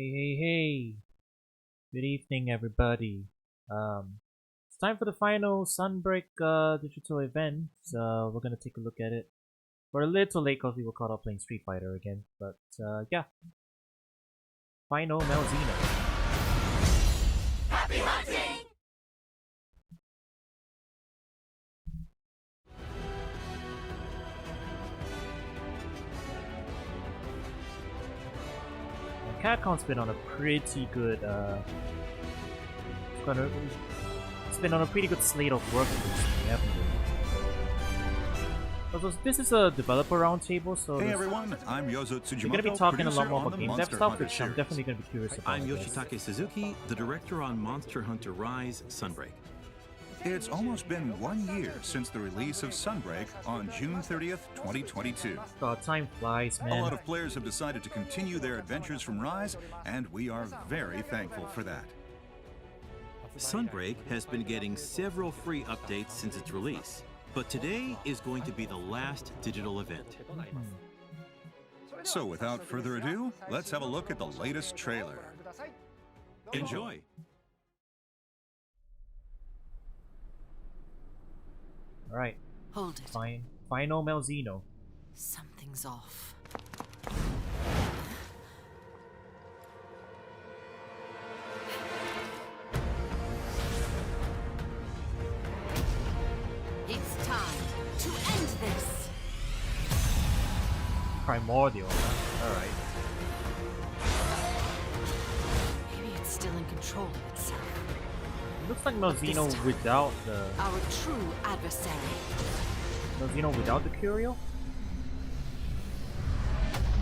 Hey. Good evening, everybody. It's time for the final Sunbreak digital event. So we're gonna take a look at it. We're a little late because we were caught up playing Street Fighter again. But yeah, final Malzino. Happy hunting! Capcom's been on a pretty good it's been on a pretty good slate of work recently, haven't they? Also, this is a developer roundtable, so hey everyone, I'm Yozo Tsujimoto. we're gonna be talking a lot producer more on about the game dev Monster stuff, Hunter which I'm series. definitely gonna be curious about. I'm Yoshitake Suzuki, the director on Monster Hunter Rise Sunbreak. It's almost been 1 year since the release of Sunbreak on June 30th, 2022. God, time flies, man. A lot of players have decided to continue their adventures from Rise, and we are very thankful for that. Sunbreak has been getting several free updates since its release, but today is going to be the last digital event. So without further ado, let's have a look at the latest trailer. Enjoy! Alright, Hold it. final Malzino. Something's off. It's time to end this. Primordial, huh? Alright. Maybe it's still in control of itself. Looks like Malzino without the... Our true adversary. Malzino without the Curio?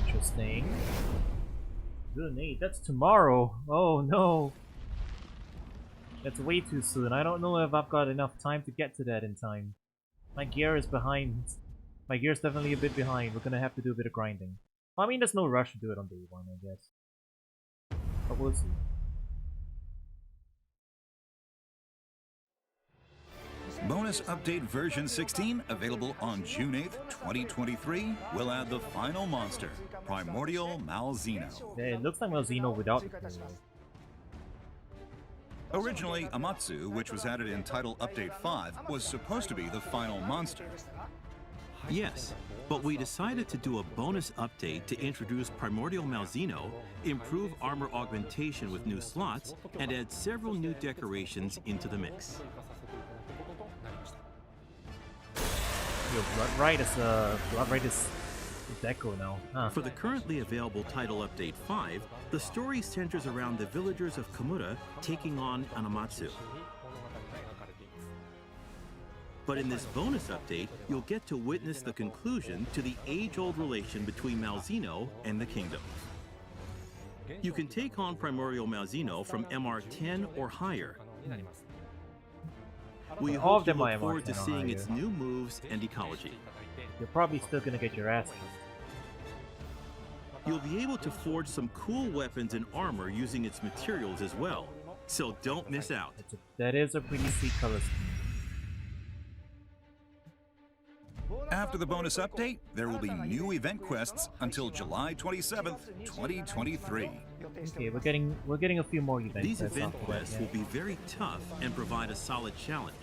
Interesting. June 8th, that's tomorrow! Oh no! That's way too soon. I don't know if I've got enough time to get to that in time. My gear is behind. My gear's definitely a bit behind. We're gonna have to do a bit of grinding. Well, I mean, there's no rush to do it on day 1, I guess. But we'll see. Bonus Update version 16, available on June 8th, 2023, will add the final monster, Primordial Malzino. Yeah, it looks like Malzino without the Curio. Originally, Amatsu, which was added in Title Update 5, was supposed to be the final monster. Yes, but we decided to do a bonus update to introduce Primordial Malzino, improve armor augmentation with new slots, and add several new decorations into the mix. Yo, Bloodright is Deco now. Huh. For the currently available Title Update 5, the story centers around the villagers of Kamura taking on an Amatsu. But in this bonus update, you'll get to witness the conclusion to the age-old relation between Malzino and the kingdom. You can take on Primordial Malzino from MR 10 or higher. We All hope of you them are look forward to MR10 or seeing higher. its new moves and ecology. You're probably still gonna get your ass kicked. You'll be able to forge some cool weapons and armor using its materials as well, so don't miss out. That is a pretty sweet color scheme. After the bonus update, there will be new event quests until July 27th, 2023. Okay, we're getting a few more events. These that's event after that, quests yeah. will be very tough and provide a solid challenge.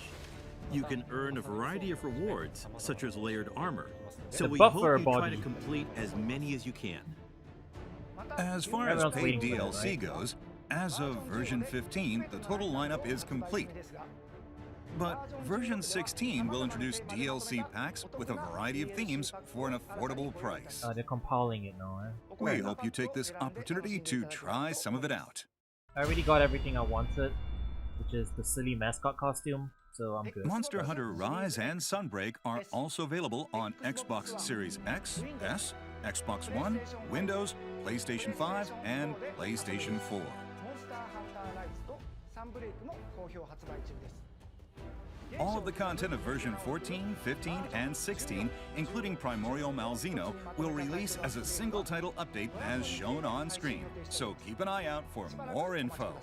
You can earn a variety of rewards, such as layered armor, so The we hope buffer you try body. to complete as many as you can. As far as Everyone's paid waiting for that, DLC right? goes, as of version 15, the total lineup is complete. But version 16 will introduce DLC packs with a variety of themes for an affordable price. They're compiling it now, eh? We hope you take this opportunity to try some of it out. I already got everything I wanted, which is the silly mascot costume, so I'm good. Monster Hunter Rise and Sunbreak are also available on Xbox Series X, S, Xbox One, Windows, PlayStation 5, and PlayStation 4. All of the content of version 14, 15, and 16, including Primordial Malzino, will release as a single title update as shown on screen. So keep an eye out for more info.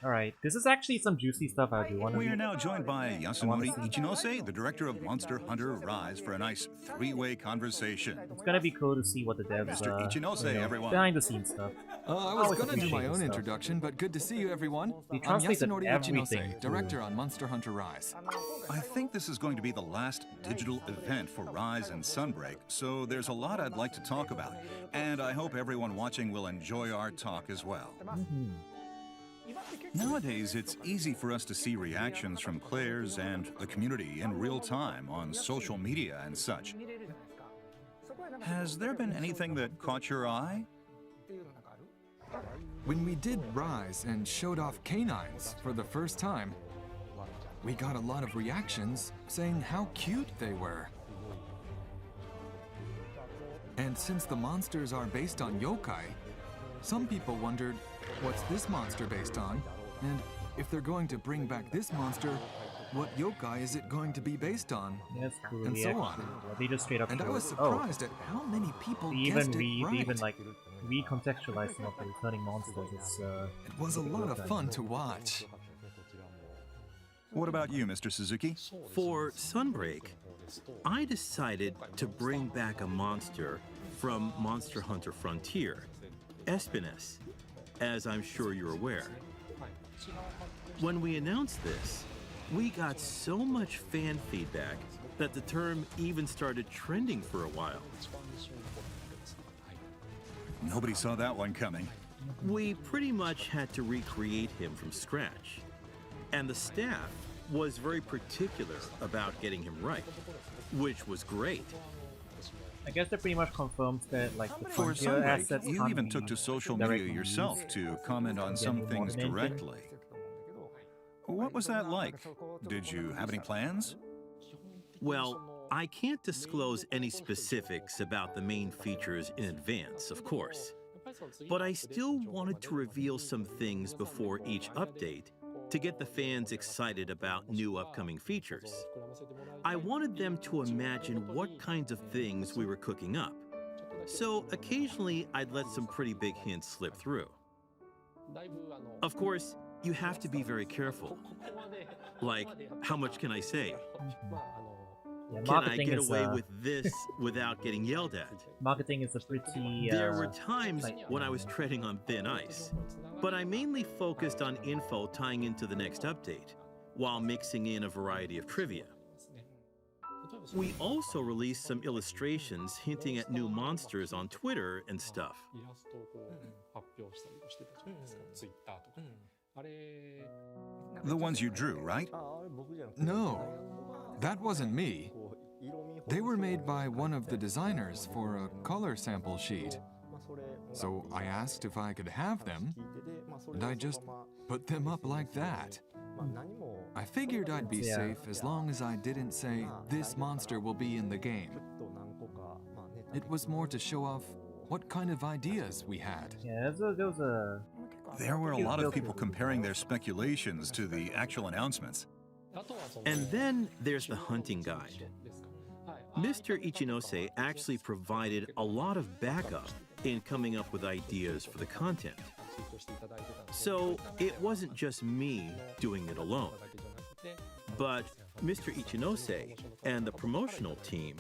Alright, this is actually some juicy stuff I do want to We are read. now joined by Yasunori Ichinose, the director of Monster Hunter Rise, for a nice three-way conversation. It's gonna be cool to see what the devs, Mr. Ichinose, everyone. behind the scenes stuff. I was Always gonna do my appreciate own stuff. introduction, but good to see you, everyone. He I'm translated Yasunori everything, Ichinose, director on Monster Hunter Rise. I think this is going to be the last digital event for Rise and Sunbreak, so there's a lot I'd like to talk about, and I hope everyone watching will enjoy our talk as well. Nowadays, it's easy for us to see reactions from players and the community in real time on social media and such. Has there been anything that caught your eye? When we did Rise and showed off canines for the first time, we got a lot of reactions saying how cute they were. And since the monsters are based on yokai, some people wondered, what's this monster based on? And if they're going to bring back this monster, what yokai is it going to be based on? That's cool. And they so actually- on. yeah, they just straight up And I showed- was surprised at how many people They even guessed it right. they even like recontextualized some of the returning monsters. It's It was a lot of fun to watch. What about you, Mr. Suzuki? For Sunbreak, I decided to bring back a monster from Monster Hunter Frontier, Espines, as I'm sure you're aware. When we announced this, we got so much fan feedback that the term even started trending for a while. Nobody saw that one coming. We pretty much had to recreate him from scratch, and the staff was very particular about getting him right, which was great. I guess that pretty much confirms that like the For Frontier Sunbreak, assets you can't even be took to social media directly yourself used. to comment on some Again, things more than anything. directly. What was that like? Did you have any plans? Well, I can't disclose any specifics about the main features in advance, of course, but I still wanted to reveal some things before each update to get the fans excited about new upcoming features. I wanted them to imagine what kinds of things we were cooking up, so occasionally I'd let some pretty big hints slip through. Of course, you have to be very careful. Like, how much can I say? Yeah, Can I marketing get is away with this without getting yelled at? marketing is a pretty. There were times when I was treading on thin ice, but I mainly focused on info tying into the next update, while mixing in a variety of trivia. We also released some illustrations hinting at new monsters on Twitter and stuff. The ones you drew, right? No, that wasn't me. They were made by one of the designers for a color sample sheet. So I asked if I could have them, and I just put them up like that. I figured I'd be Yeah. safe as long as I didn't say, this monster will be in the game. It was more to show off what kind of ideas we had. Yeah, there was a There were a lot of people comparing their speculations to the actual announcements. And then there's the hunting guide. Mr. Ichinose actually provided a lot of backup in coming up with ideas for the content. So it wasn't just me doing it alone. But Mr. Ichinose and the promotional team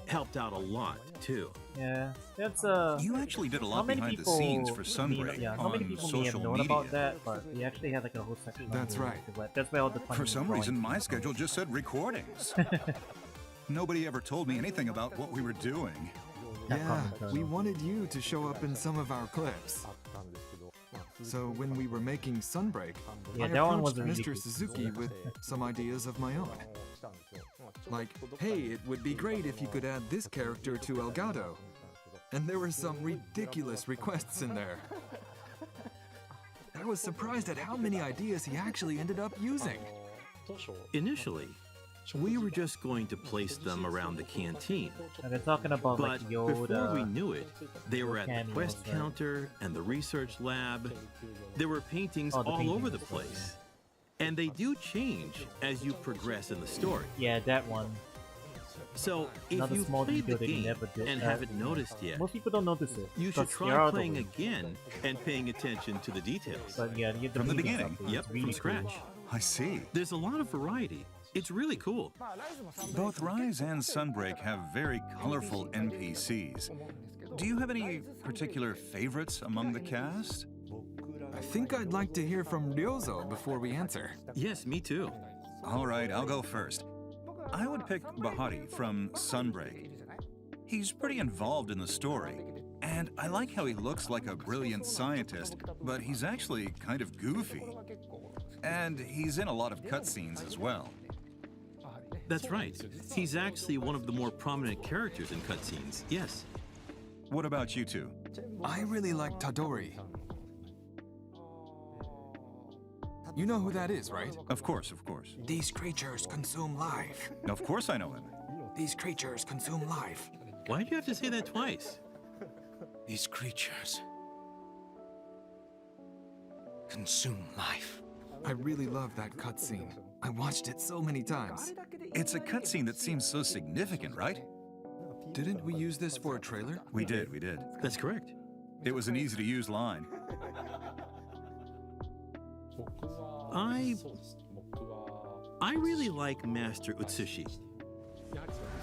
helped out a lot too. yeah. That's You actually did a how lot many behind the people scenes for may Sunbreak not- yeah, how many on people may have social known media. about that? But we actually had like a whole section. on That's the- right. the web. That's where all the For funny some drawings reason, my come from. schedule just said recordings. Nobody ever told me anything about what we were doing. Yeah, we wanted you to show up in some of our clips. So when we were making Sunbreak, Yeah, I that one approached was a really Mr. good Suzuki episode. with some ideas of my own. Like, hey, it would be great if you could add this character to Elgato. And there were some ridiculous requests in there. I was surprised at how many ideas he actually ended up using. Initially, we were just going to place them around the canteen. And they're talking about But like Yoda. before we knew it, they were at the cameos, quest right? counter and the research lab. There were paintings Oh, the all over paintings. the place. And they do change as you progress in the story. Yeah, that one. So, if Another you small played the detail that you game never did, and haven't noticed yet, most people don't notice it. you should because try they're out of playing the way. again and paying attention to the details. But yeah, the From the movie beginning? stuff is Yep, really from cool. scratch. I see. There's a lot of variety. It's really cool. Both Rise and Sunbreak have very colorful NPCs. Do you have any particular favorites among the cast? I think I'd like to hear from Ryozo before we answer. Yes, me too. All right, I'll go first. I would pick Bahari from Sunbreak. He's pretty involved in the story, and I like how he looks like a brilliant scientist, but he's actually kind of goofy. And he's in a lot of cutscenes as well. That's right. He's actually one of the more prominent characters in cutscenes. Yes. What about you two? I really like Tadori. You know who that is, right? Of course, of course. These creatures consume life. Of course I know him. These creatures consume life. Why do you have to say that twice? These creatures consume life. I really love that cutscene. I watched it so many times. It's a cutscene that seems so significant, right? Didn't we use this for a trailer? We did. That's correct. It was an easy-to-use line. I really like Master Utsushi.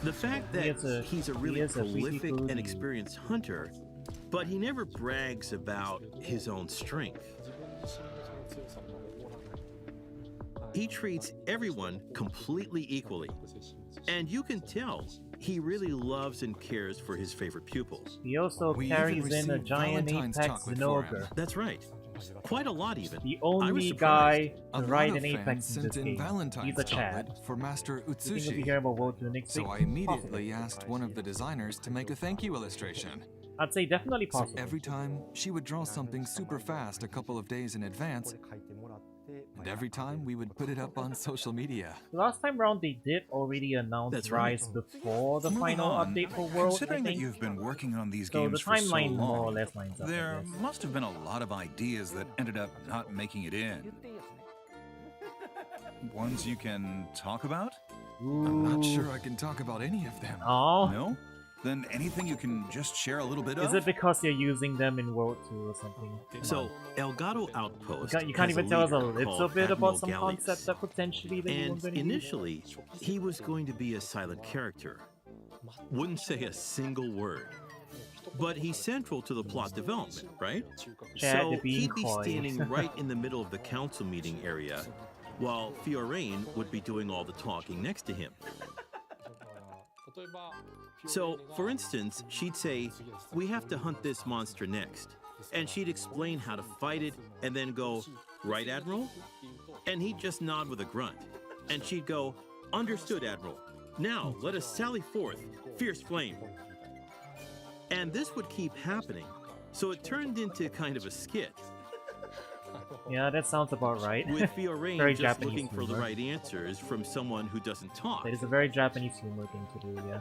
The fact that he's a really is a prolific physical- and experienced hunter, but he never brags about his own strength. He treats everyone completely equally, and you can tell he really loves and cares for his favorite pupils. He also We carries even in a received giant Valentine's Apex chocolate for him. Zenogre. That's right. Quite a lot, even. The I was only surprised. guy A to lot ride of an fans Apex in sent this in game. Valentine's He's a Chad. chocolate for Master You think we'll be Utsushi. hearing about World to the next So week? I immediately Possibly. asked one of the designers to make a thank you illustration. I'd say definitely So possible. every time, she would draw something super fast a couple of days in advance, and every time we would put it up on social media. Last time round they did already announce That's right. Rise before the Moving final on, update for World, I considering that think. you've been working on these So the games for so timeline more or long, less lines up, I there guess. must have been a lot of ideas that ended up not making it in. Ones you can talk about? I'm not sure I can talk about any of them. Oh, No? Then anything you can just share a little bit is of? it because you're using them in World 2 or something? So, Elgato Outpost. You can't has even tell us a leader little called bit Admiral about some Gallius. concept that potentially that you And weren't going to initially, he was going to be a silent character. Wouldn't say a single word. But he's central to the plot development, right? Chad So the being he'd be coy. standing right in the middle of the council meeting area, while Fiorane would be doing all the talking next to him. So, for instance, she'd say, "We have to hunt this monster next." And she'd explain how to fight it, and then go, "Right, Admiral?" And he'd just nod with a grunt. And she'd go, "Understood, Admiral. Now, let us sally forth, fierce flame." And this would keep happening, so it turned into kind of a skit, Yeah, that sounds about right. with Fiorane Very just Japanese looking for the humor. right answers from someone who doesn't talk, That is a very Japanese humor thing to do, yeah.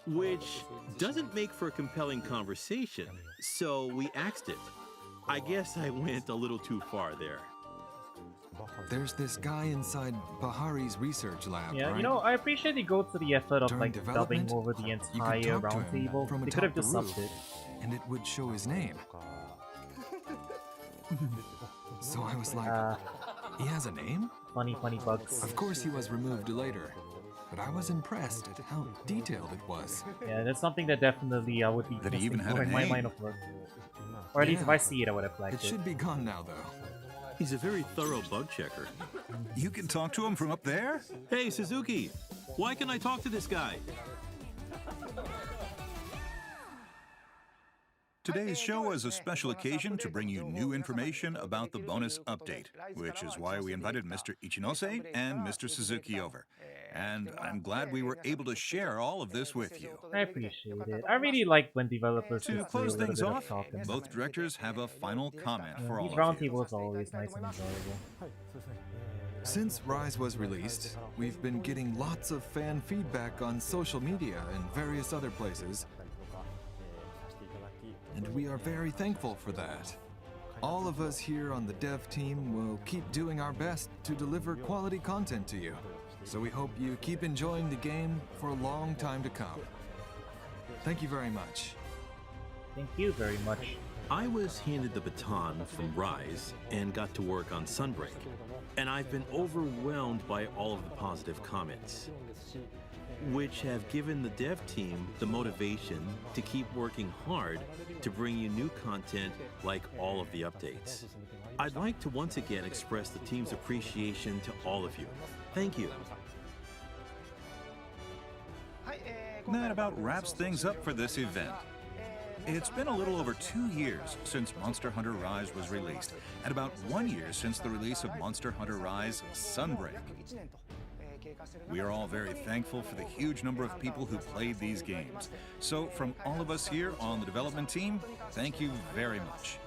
which doesn't make for a compelling conversation, so we axed it. I guess I went a little too far there. There's this guy inside Bahari's research lab, Yeah, right? you know, I appreciate they go to the effort of During like dubbing development, over the you could entire talk to him roundtable. from They could have atop just the subbed roof. it. and it would show his name. So I was like, he has a name? Funny bugs. Of course he was removed later, but I was impressed at how detailed it was. Yeah, that's something that definitely would be That he even missing had a in my name. line of work. Or at least if Yeah. I see it, I would have flagged It it. should be gone now, though. He's a very thorough bug checker. You can talk to him from up there? Hey, Suzuki, why can I talk to this guy? Today's show is a special occasion to bring you new information about the bonus update, which is why we invited Mr. Ichinose and Mr. Suzuki over. And I'm glad we were able to share all of this with you. I appreciate it. I really like when developers To just do a close little things bit of off, talking. both directors have a final comment Yeah, for all these of you. roundtables are always nice and enjoyable. Since Rise was released, we've been getting lots of fan feedback on social media and various other places, and we are very thankful for that. All of us here on the dev team will keep doing our best to deliver quality content to you. So we hope you keep enjoying the game for a long time to come. Thank you very much. Thank you very much. I was handed the baton from Rise and got to work on Sunbreak, and I've been overwhelmed by all of the positive comments, which have given the dev team the motivation to keep working hard to bring you new content like all of the updates. I'd like to once again express the team's appreciation to all of you. Thank you. That about wraps things up for this event. It's been a little over 2 years since Monster Hunter Rise was released, and about 1 year since the release of Monster Hunter Rise Sunbreak. We are all very thankful for the huge number of people who played these games. So from all of us here on the development team, thank you very much.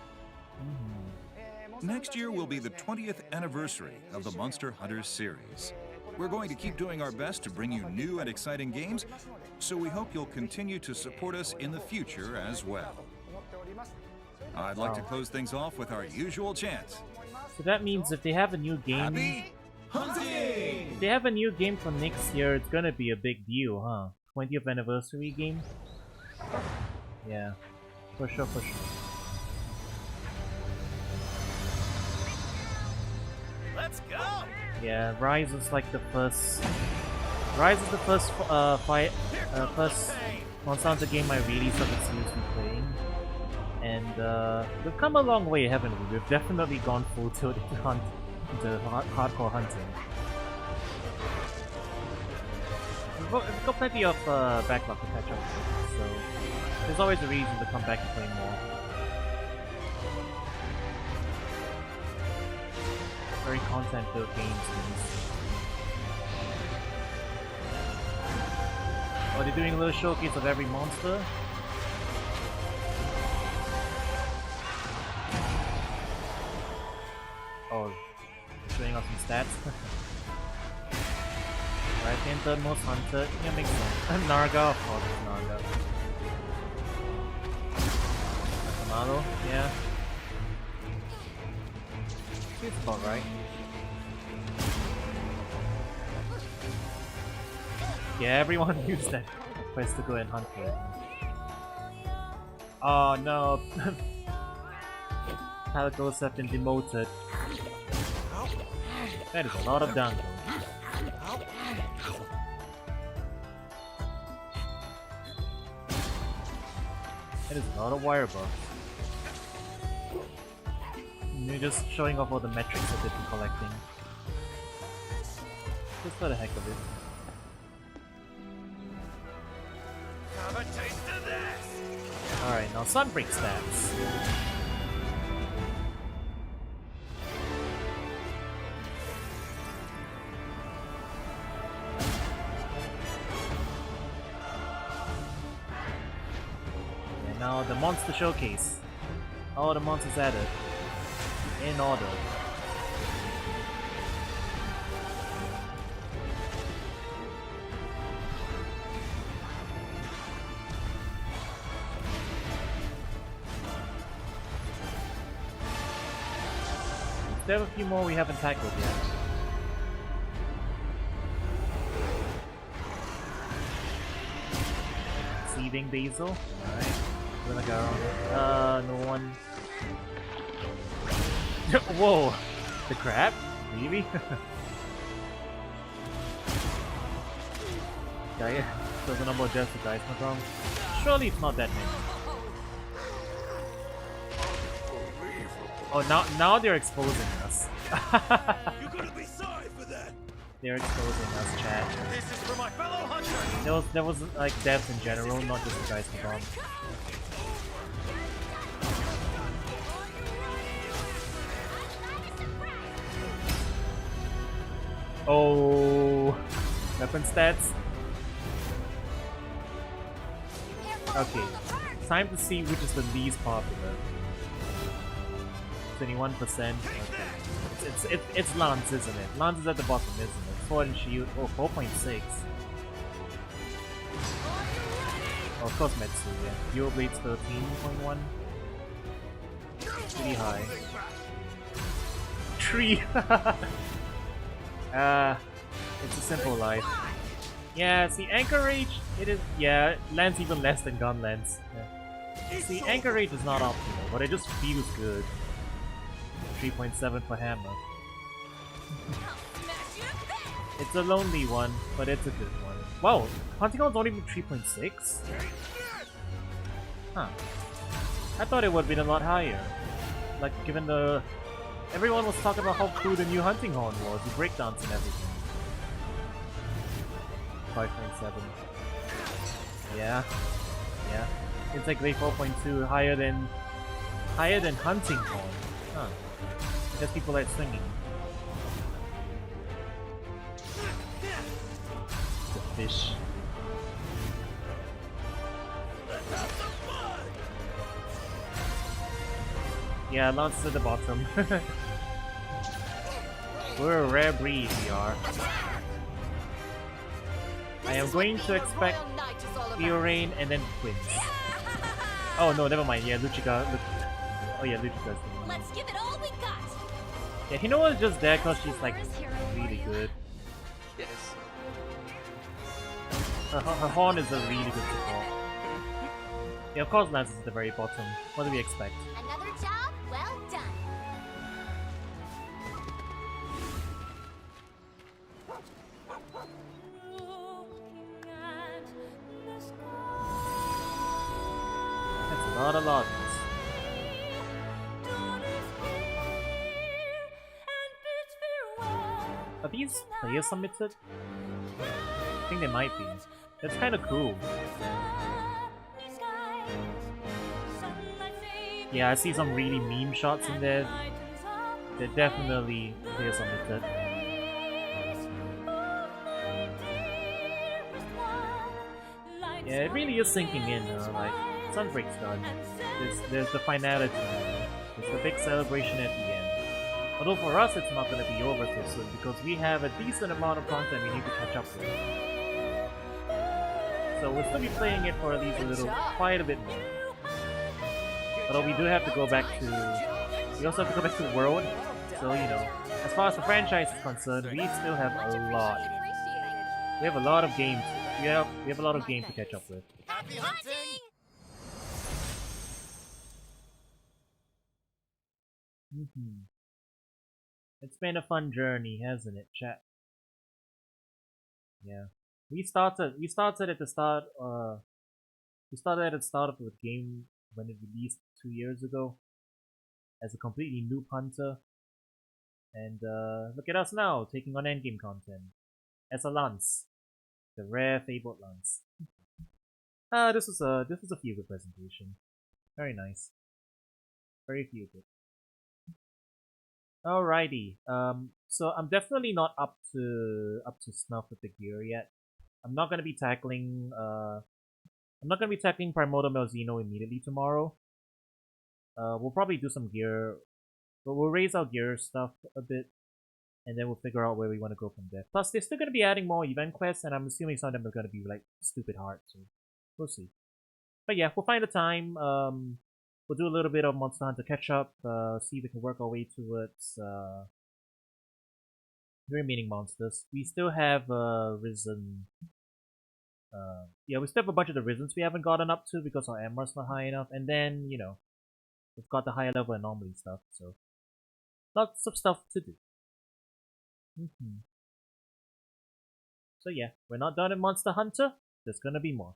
Next year will be the 20th anniversary of the Monster Hunter series. We're going to keep doing our best to bring you new and exciting games, so we hope you'll continue to support us in the future as well. I'd like to close things off with our usual chant. So that means if they have a new game... Happy hunting! If they have a new game for next year, it's gonna be a big deal, huh? 20th anniversary game? Yeah. For sure, for sure. Let's go! Yeah, Rise is like the first... Rise is the first first Monster Hunter game I really started seriously playing. And we've come a long way, haven't we? We've definitely gone full tilt into hardcore hunting. We've got plenty of backlog to catch up with, so there's always a reason to come back and play more. Very content-filled games, these. Oh, they're doing a little showcase of every monster. Oh, showing off some stats. Right, and third most hunted. Yeah, makes sense. Narga, of course, it's Narga. Kamado, yeah. It's about right. Yeah, everyone used that quest to go and hunt for it. Oh no! Palicos have been demoted. That is a lot of damage. That is a lot of wire buffs. You're just showing off all the metrics that they've been collecting. Just for the heck of it. Have a taste of this! Alright, now Sunbreak stats. And now the monster showcase. All the monsters added. In order. There are a few more we haven't tackled yet. Seething Basil. Alright. We're gonna go around. No one. Whoa! The crab? Maybe? Yeah, there's a number of deaths with dice not wrong. Surely it's not that many. Oh, now they're exposing us. You're gonna be sorry for that! They're exposing us, chat. This is for my fellow hunters! There was like deaths in general, not just the dice not wrong. Oh, weapon stats. Okay, time to see which is the least popular. 21%. Okay. It's Lance, isn't it? Lance is at the bottom, isn't it? Sword and Shield. Oh, 4.6. Oh, of course, Metsu. Yeah. Dual Blades 13.1. Pretty high. Tree. It's a simple life. Yeah, see, Anchorage, it is, yeah, it lands even less than gun lands. Yeah. See, Anchorage is not optimal, but it just feels good. 3.7 for hammer. It's a lonely one, but it's a good one. Wow, Hunting Horn's only 3.6? Huh. I thought it would have been a lot higher. Like, given the... Everyone was talking about how cool the new Hunting Horn was, the breakdance and everything. 5.7. Yeah. Yeah. Intake Blade 4.2, higher than Hunting Horn. Huh. I guess people like swinging. The fish. Yeah, Lance at the bottom. We're a rare breed, we are. I am going to expect Rain and then Twins. Oh no, never mind. Yeah, Luchika. Oh yeah, Luchika's. Let's give it all we got. Yeah, Hinoa's just there because she's like really good. Yes. Her horn is a really good support. Yeah, of course Lance is at the very bottom. What do we expect? Another job well done. That's a lot of lodges. Are these player submitted? I think they might be. That's kind of cool. Yeah, I see some really meme shots in there. They're definitely player submitted. Yeah, it really is sinking in. Like Sunbreak's done. There's the finality. There's the big celebration at the end. Although for us it's not going to be over so soon because we have a decent amount of content we need to catch up with. So we'll still be playing it for at least a little, quite a bit more. Although we do have to go back to... We also have to go back to World. So, you know, as far as the franchise is concerned, we still have a lot. We have a lot of games. We have a lot of games to catch up with. Happy hunting! It's been a fun journey, hasn't it, chat? Yeah. We started at the start, we started at the start of the game when it released 2 years ago as a completely noob hunter. And look at us now, taking on endgame content. As a Lance. The rare fabled Lance. This was a feel good presentation. Very nice. Very feel good. Alrighty. So I'm definitely not up to snuff with the gear yet. I'm not gonna be tackling Primordial Melzino immediately tomorrow. We'll probably do some gear, but we'll raise our gear stuff a bit, and then we'll figure out where we want to go from there. Plus, they're still gonna be adding more event quests, and I'm assuming some of them are gonna be like stupid hard, so we'll see. But yeah, we'll find the time. We'll do a little bit of Monster Hunter catch up, see if we can work our way towards remaining monsters. We still have Risen. Yeah, we still have a bunch of the Risens we haven't gotten up to because our MR's not high enough, and then, you know, we've got the higher level anomaly stuff, so lots of stuff to do. So yeah, we're not done in Monster Hunter, there's gonna be more.